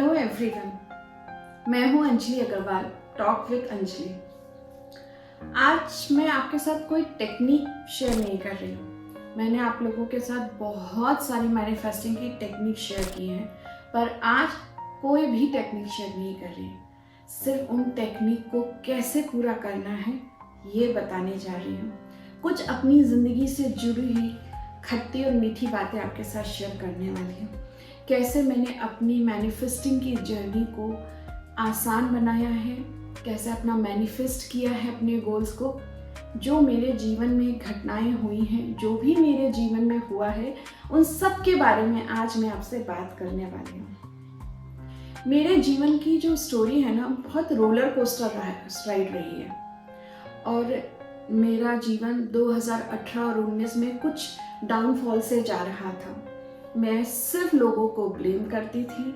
Hello everyone, मैं हूं Anjali Agarwal, talk with Anjali. आज मैं आपके साथ कोई टेक्निक शेयर नहीं कर रही हूँ। मैंने आप लोगों के साथ बहुत सारी मैनिफेस्टिंग की टेक्निक शेयर की हैं, पर आज कोई भी टेक्निक शेयर नहीं कर रही। सिर्फ उन टेक्निक को कैसे पूरा करना है ये बताने जा रही हूँ। कुछ अपनी ज़िंदगी से जुड़ी हुई खट्टी और मीठी बातें आपके साथ शेयर करने वाली हूँ। कैसे मैंने अपनी मैनिफेस्टिंग की जर्नी को आसान बनाया है, कैसे अपना मैनिफेस्ट किया है अपने गोल्स को। जो मेरे जीवन में घटनाएं हुई हैं, जो भी मेरे जीवन में हुआ है, उन सब के बारे में आज मैं आपसे बात करने वाली हूँ। मेरे जीवन की जो स्टोरी है ना, बहुत रोलर कोस्टर राइड रही है और मेरा जीवन 2018 और 19 में कुछ डाउनफॉल से जा रहा था। मैं सिर्फ लोगों को ब्लेम करती थी,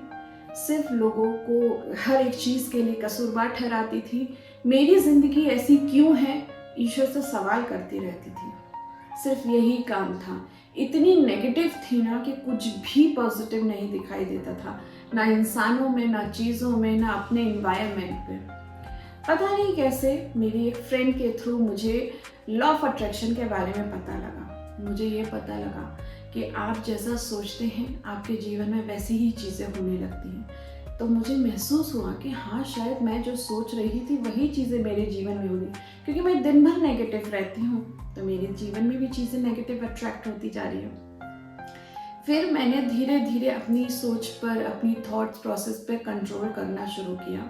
सिर्फ लोगों को हर एक चीज़ के लिए कसूरवार ठहराती थी। मेरी ज़िंदगी ऐसी क्यों है, ईश्वर से सवाल करती रहती थी। सिर्फ यही काम था। इतनी नेगेटिव थी ना कि कुछ भी पॉजिटिव नहीं दिखाई देता था, ना इंसानों में, ना चीज़ों में, ना अपने इन्वायरमेंट पे। पता नहीं कैसे मेरी एक फ्रेंड के थ्रू मुझे लॉ ऑफ अट्रैक्शन के बारे में पता लगा। मुझे ये पता लगा कि आप जैसा सोचते हैं आपके जीवन में वैसी ही चीज़ें होने लगती हैं। तो मुझे महसूस हुआ कि हाँ, शायद मैं जो सोच रही थी वही चीज़ें मेरे जीवन में होगी, क्योंकि मैं दिन भर नेगेटिव रहती हूँ तो मेरे जीवन में भी चीज़ें नेगेटिव अट्रैक्ट होती जा रही हैं। फिर मैंने धीरे धीरे अपनी सोच पर, अपनी थॉट्स प्रोसेस पर कंट्रोल करना शुरू किया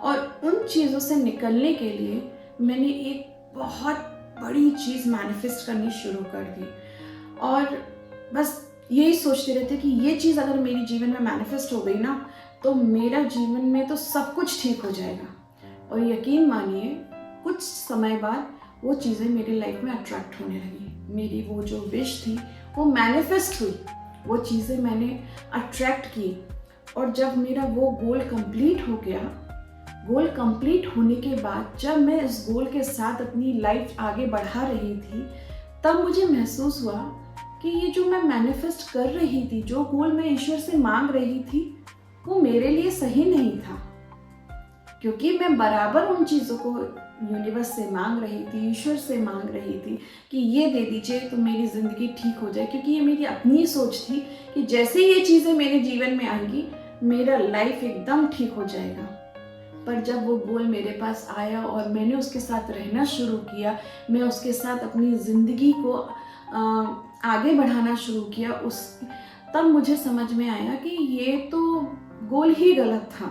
और उन चीज़ों से निकलने के लिए मैंने एक बहुत बड़ी चीज़ मैनिफेस्ट करनी शुरू कर दी और बस यही सोचते रहते कि ये चीज़ अगर मेरे जीवन में मैनिफेस्ट हो गई ना, तो मेरा जीवन में तो सब कुछ ठीक हो जाएगा। और यकीन मानिए, कुछ समय बाद वो चीज़ें मेरी लाइफ में अट्रैक्ट होने लगी। मेरी वो जो विश थी वो मैनिफेस्ट हुई, वो चीज़ें मैंने अट्रैक्ट की। और जब मेरा वो गोल कंप्लीट हो गया, गोल कंप्लीट होने के बाद जब मैं इस गोल के साथ अपनी लाइफ आगे बढ़ा रही थी, तब मुझे महसूस हुआ कि ये जो मैं मैनिफेस्ट कर रही थी, जो गोल मैं ईश्वर से मांग रही थी, वो मेरे लिए सही नहीं था। क्योंकि मैं बराबर उन चीज़ों को यूनिवर्स से मांग रही थी, ईश्वर से मांग रही थी कि ये दे दीजिए तो मेरी ज़िंदगी ठीक हो जाए, क्योंकि ये मेरी अपनी सोच थी कि जैसे ये चीज़ें मेरे जीवन में आएंगी मेरा लाइफ एकदम ठीक हो जाएगा। पर जब वो गोल मेरे पास आया और मैंने उसके साथ रहना शुरू किया, मैं उसके साथ अपनी ज़िंदगी को आगे बढ़ाना शुरू किया, तब मुझे समझ में आया कि ये तो गोल ही गलत था।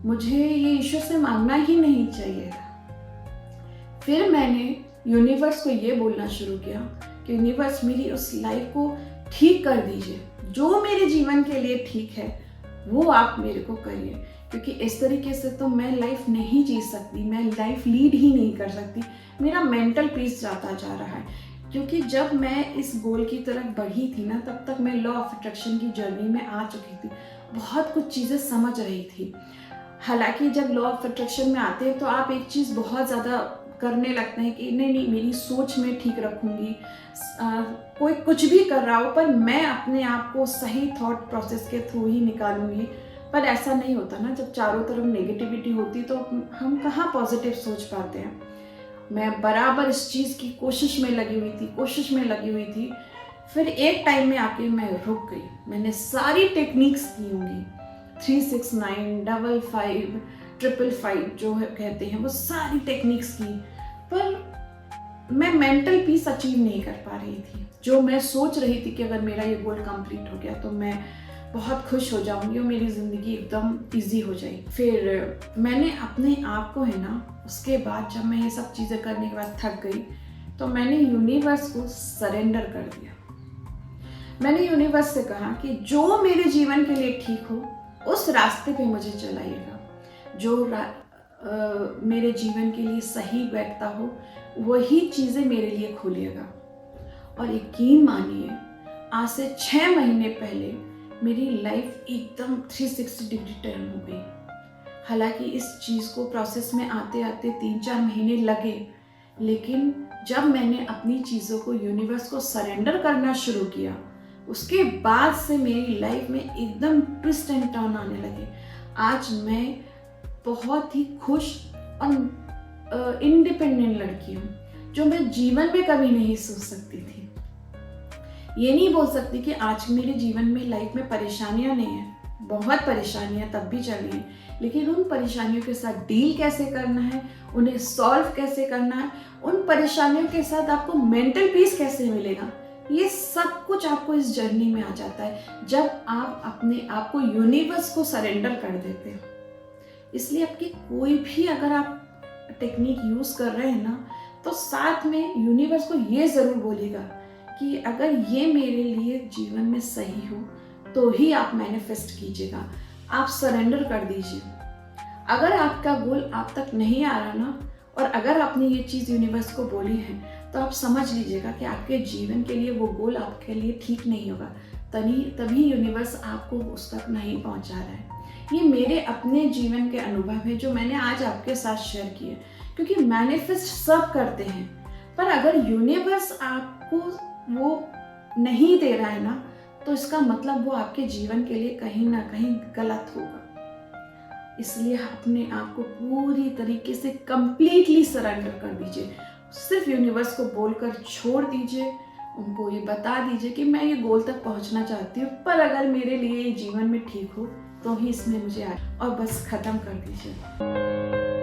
मुझे ये ईश्वर से मांगना ही नहीं चाहिए था। फिर मैंने यूनिवर्स को ये बोलना शुरू किया कि यूनिवर्स, मेरी उस लाइफ को ठीक कर दीजिए, जो मेरे जीवन के लिए ठीक है वो आप मेरे को करिए, क्योंकि इस तरीके से तो मैं लाइफ नहीं जी सकती, मैं लाइफ लीड ही नहीं कर सकती। मेरा मेंटल पीस जाता जा रहा है। क्योंकि जब मैं इस गोल की तरफ बढ़ी थी ना, तब तक मैं लॉ ऑफ अट्रैक्शन की जर्नी में आ चुकी थी, बहुत कुछ चीज़ें समझ रही थी। हालांकि जब लॉ ऑफ अट्रैक्शन में आते हैं तो आप एक चीज़ बहुत ज़्यादा करने लगते हैं कि नहीं मेरी सोच में ठीक रखूँगी, कोई कुछ भी कर रहा हो पर मैं अपने आप को सही थॉट प्रोसेस के थ्रू ही निकालूंगी। पर ऐसा नहीं होता ना, जब चारों तरफ नेगेटिविटी होती तो हम कहाँ पॉजिटिव सोच पाते हैं। मैं बराबर इस चीज़ की कोशिश में लगी हुई थी। फिर एक टाइम में आके मैं रुक गई। मैंने सारी टेक्निक्स की होंगी, 369, 55, 555 जो कहते हैं, वो सारी टेक्निक्स की, पर मैं मेंटल पीस अचीव नहीं कर पा रही थी। जो मैं सोच रही थी कि अगर मेरा ये गोल कंप्लीट हो गया तो मैं बहुत खुश हो जाऊंगी और मेरी ज़िंदगी एकदम इजी हो जाएगी। फिर मैंने अपने आप को है ना, उसके बाद जब मैं ये सब चीज़ें करने के बाद थक गई तो मैंने यूनिवर्स को सरेंडर कर दिया। मैंने यूनिवर्स से कहा कि जो मेरे जीवन के लिए ठीक हो उस रास्ते पे मुझे चलाइएगा, जो मेरे जीवन के लिए सही बैठता हो वही चीज़ें मेरे लिए खोलिएगा। और यकीन मानिए, आज से 6 महीने पहले मेरी लाइफ एकदम 360 डिग्री टर्न हो गई। हालांकि इस चीज़ को प्रोसेस में आते आते 3-4 महीने लगे, लेकिन जब मैंने अपनी चीज़ों को यूनिवर्स को सरेंडर करना शुरू किया, उसके बाद से मेरी लाइफ में एकदम ट्विस्ट एंड टर्न आने लगे। आज मैं बहुत ही खुश और इंडिपेंडेंट लड़की हूँ, जो मैं जीवन में कभी नहीं सोच सकती थी। ये नहीं बोल सकती कि आज मेरे जीवन में लाइफ में परेशानियां नहीं है, बहुत परेशानियां तब भी चल रही हैं, लेकिन उन परेशानियों के साथ डील कैसे करना है, उन्हें सॉल्व कैसे करना है, उन परेशानियों के साथ आपको मेंटल पीस कैसे मिलेगा, ये सब कुछ आपको इस जर्नी में आ जाता है जब आप अपने आप को यूनिवर्स को सरेंडर कर देते हो। इसलिए आपकी कोई भी अगर आप टेक्निक यूज कर रहे हैं ना, तो साथ में यूनिवर्स को ये जरूर बोलिएगा कि अगर ये मेरे लिए जीवन में सही हो तो ही आप मैनिफेस्ट कीजिएगा, आप सरेंडर कर दीजिए। अगर आपका गोल आप तक नहीं आ रहा ना, और अगर आपने ये चीज़ यूनिवर्स को बोली है, तो आप समझ लीजिएगा कि आपके जीवन के लिए वो गोल आपके लिए ठीक नहीं होगा, तभी यूनिवर्स आपको उस तक नहीं पहुंचा रहा है। ये मेरे अपने जीवन के अनुभव है जो मैंने आज आपके साथ शेयर किए, क्योंकि मैनिफेस्ट सब करते हैं, पर अगर यूनिवर्स आपको वो नहीं दे रहा है ना, तो इसका मतलब वो आपके जीवन के लिए कहीं ना कहीं गलत होगा। इसलिए अपने आप को पूरी तरीके से कंप्लीटली सरेंडर कर दीजिए। सिर्फ यूनिवर्स को बोलकर छोड़ दीजिए, उनको ये बता दीजिए कि मैं ये गोल तक पहुंचना चाहती हूँ, पर अगर मेरे लिए ये जीवन में ठीक हो तो ही इसमें मुझे और बस खत्म कर दीजिए।